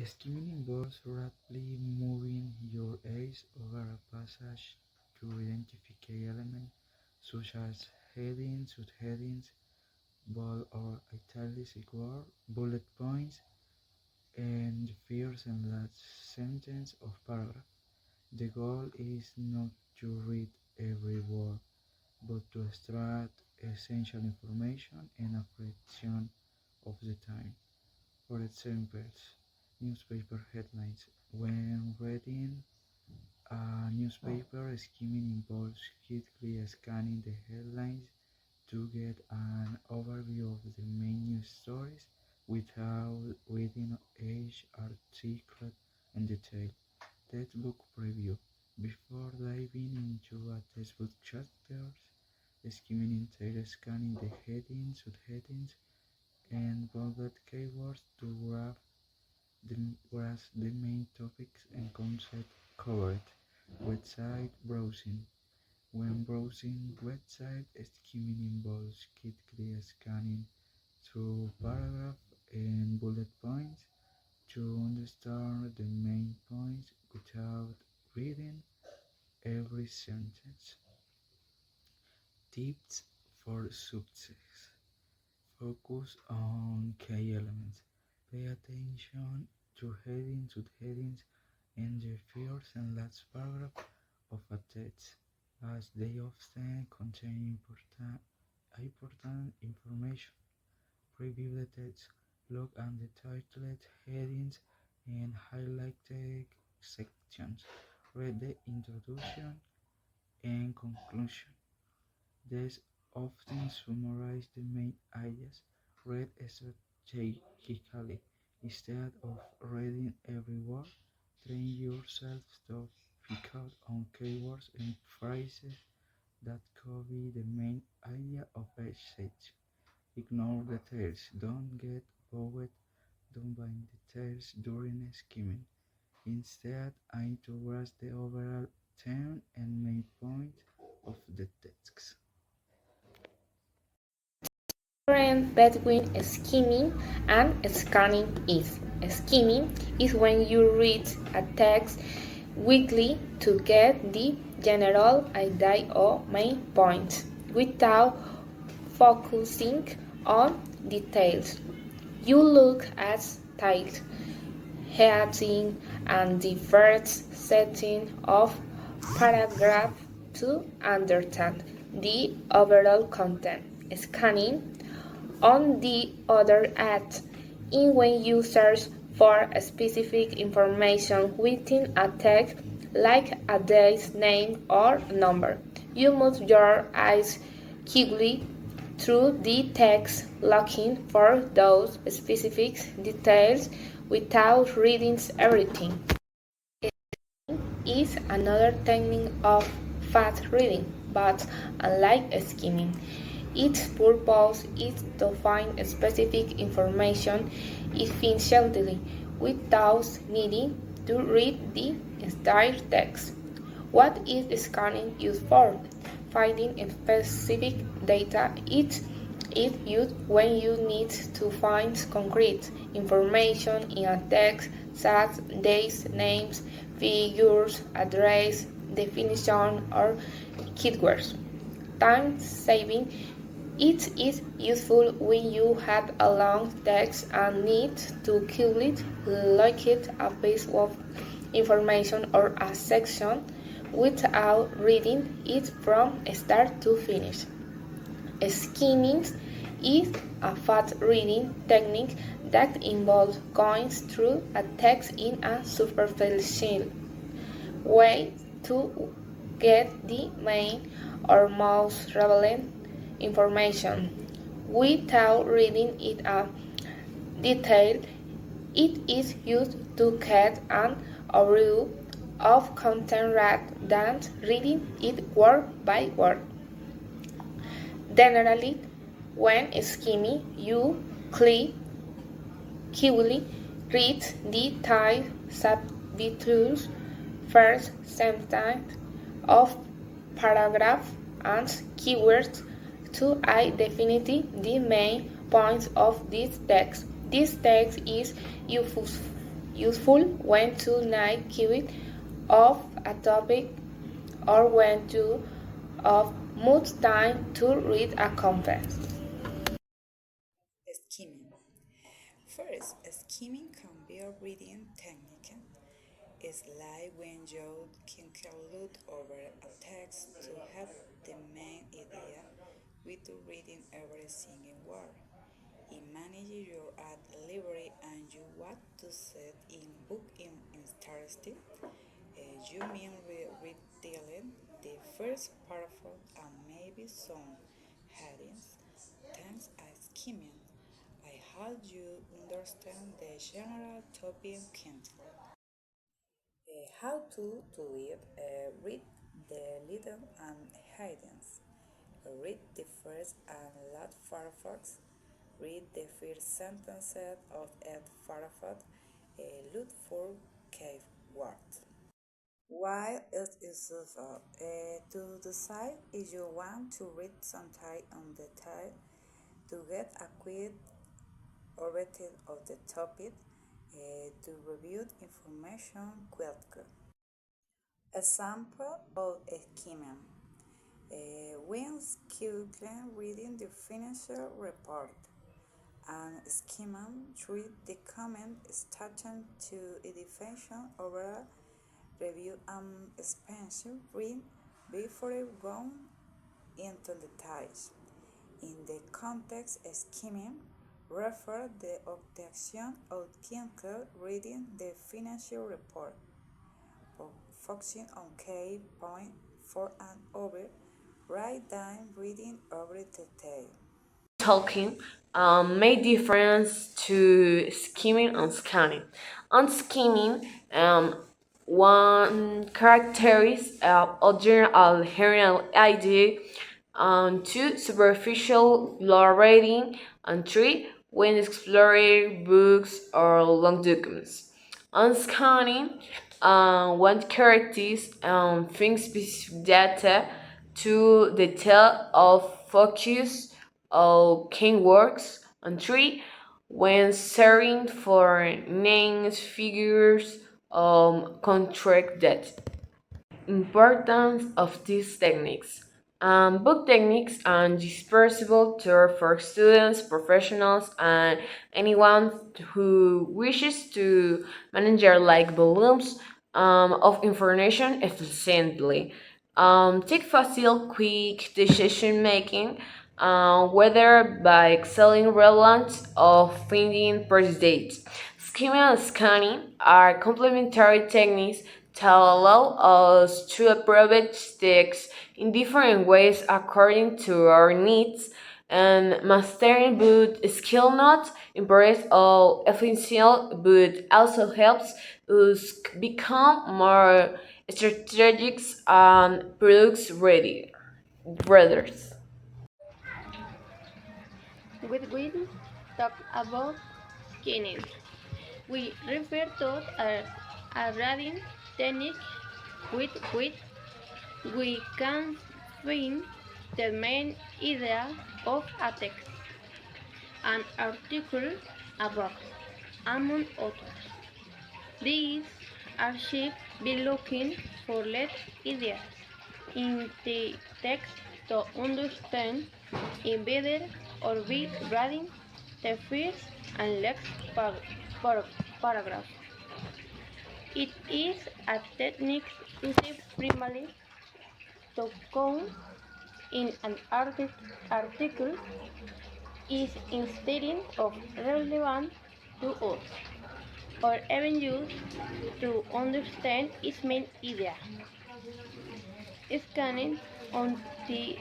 Skimming involves rapidly moving your eyes over a passage to identify elements such as headings, subheadings, bold or italic words, bullet points, and the first and last sentence of paragraph. The goal is not to read every word, but to extract essential information in a fraction of the time. For example, newspaper headlines. When reading a newspaper, skimming involves quickly scanning the headlines to get an overview of the main news stories without reading each article in detail. Textbook preview. Before diving into a textbook chapter, skimming entails scanning the headings, subheadings, and bolded keywords to grasp the main topics and concepts covered. Website browsing. When browsing websites, skimming involves quickly scanning through paragraphs and bullet points to understand the main points without reading every sentence. Tips for success. Focus on key elements. Pay attention to headings, subheadings, and the first and last paragraph of a text, as they often contain important information. Preview the text. Look at the titled headings and highlighted sections. Read the introduction and conclusion. These often summarize the main ideas. Read strategically. Instead of reading every word, train yourself to pick out on keywords and phrases that cover the main idea of each section. Ignore details. Don't get bogged down by details during skimming. Instead, aim to grasp the overall tone and main point of the text. Difference between skimming and scanning is skimming is when you read a text quickly to get the general idea or main points without focusing on details. You look at title, heading, and the first setting of paragraph to understand the overall content. Scanning on the other hand, in when you search for specific information within a text, like a day's name or number, you move your eyes quickly through the text, looking for those specific details without reading everything. Is another technique of fast reading, but unlike skimming, its purpose is to find specific information efficiently without needing to read the entire text. What is scanning used for? Finding specific data. It is used when you need to find concrete information in a text such as dates, names, figures, address, definition, or keywords. Time saving. It is useful when you have a long text and need to quickly locate a piece of information or a section without reading it from start to finish. Skimming is a fast reading technique that involves going through a text in a superficial way to get the main or most relevant information without reading it in detail. It is used to get an overview of content rather than reading it word by word. Generally, when skimming, you quickly read the title, subtitles, first sentence of paragraph, and keywords to identify the main points of this text. This text is useful when to not keep it off a topic or when to have much time to read a conference. Skimming. First, skimming can be a reading technique. It's like when you can look over a text to have the main idea without reading every single word. It manages your ad library and you what to set in book in interesting. You mean reading the first paragraph and maybe some headings. Thanks a skimming. I help you understand the general topic content. How to read the little and headings. Read the first and last paragraphs. Read the first sentence of each paragraph. Look for keywords. Why it is useful to decide if you want to read something on the detail, to get a quick overview of the topic, to review information quickly. Example of skimming. When quickly reading the financial report and skimming through the comment starting to a definition overall review and expansion read before going into details. In the context skimming, refer the objection of quickly reading the financial report, focusing on key point for an over, write down reading every detail. Talking made difference to skimming and scanning. On skimming, one characterizes a general idea, two superficial low rating, and three when exploring books or long documents. On scanning, one characterizes things specific data to detail of focus keywords, and three, when searching for names, figures, contract data. Importance of these techniques. Book techniques are dispersible tool for students, professionals, and anyone who wishes to manage their like volumes of information efficiently. Take fast, quick decision making, whether by excelling relevant or finding precise dates. Skimming and scanning are complementary techniques that allow us to approach text in different ways according to our needs, and mastering both skill not impress all efficient but also helps us become more strategic and products ready readers. We talk about scanning. We refer to a reading technique with which we can find the main idea of a text, an article, a book, among others. These are should be looking for lead ideas in the text to understand it better or be reading the first and next paragraph. It is a technique used primarily to count in an article is instead of relevant to us or even used to understand its main idea. Scanning, on the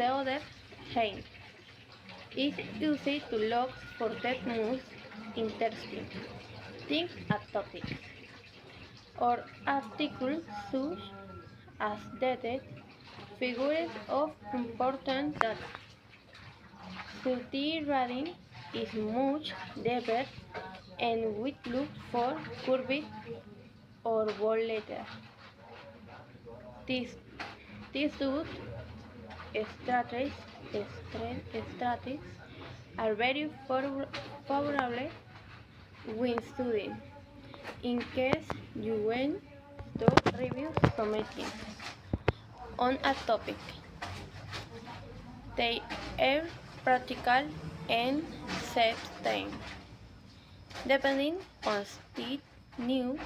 other hand, is used to look for the most interesting things at topics or articles such as dated figures of important data. Study reading is much deeper and we look for curved or bold letters. This, these two strategies, strategies are very favorable when studying. in case you want to review something on a topic. They are practical and save time. Depending on the new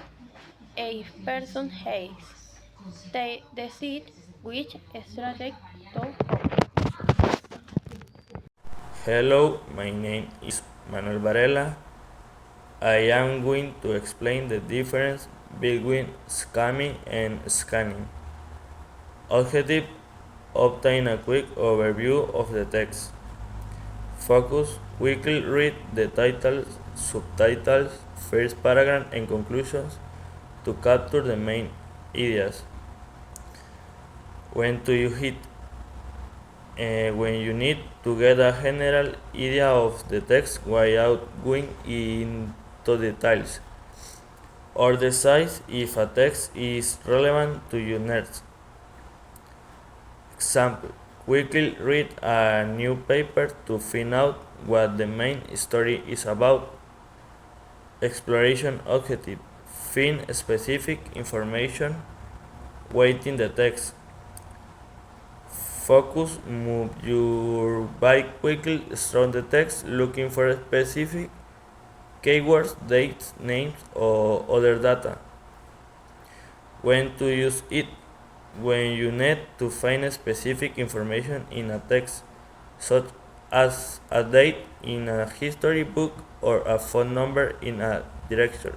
a person has, they decide which strategy to follow. Hello, my name is Manuel Varela. I am going to explain the difference between scamming and scanning. Objective: obtain a quick overview of the text. Focus: quickly read the titles, subtitles, first paragraph, and conclusions to capture the main ideas. When do you hit? When you need to get a general idea of the text without going into details, or decide if a text is relevant to you next. Example: quickly read a new paper to find out what the main story is about. Exploration objective: find specific information within the text. Focus: move your bike quickly through the text looking for specific keywords, dates, names, or other data. When to use it: when you need to find specific information in a text, such as a date in a history book or a phone number in a directory.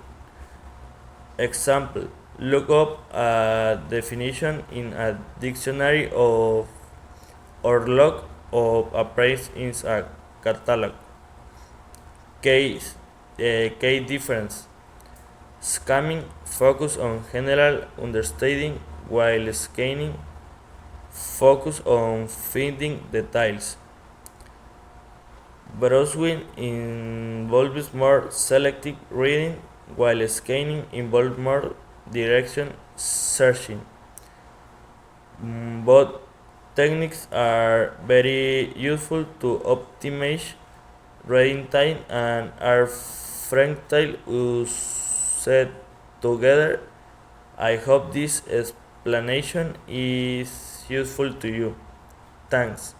Example: look up a definition in a dictionary or look up a price in a catalog. Key difference: scamming focus on general understanding, while scanning focus on finding details. Browsing involves more selective reading, while scanning involves more direction searching. Both techniques are very useful to optimize reading time and are frequently used together. I hope this explanation is useful to you. Thanks.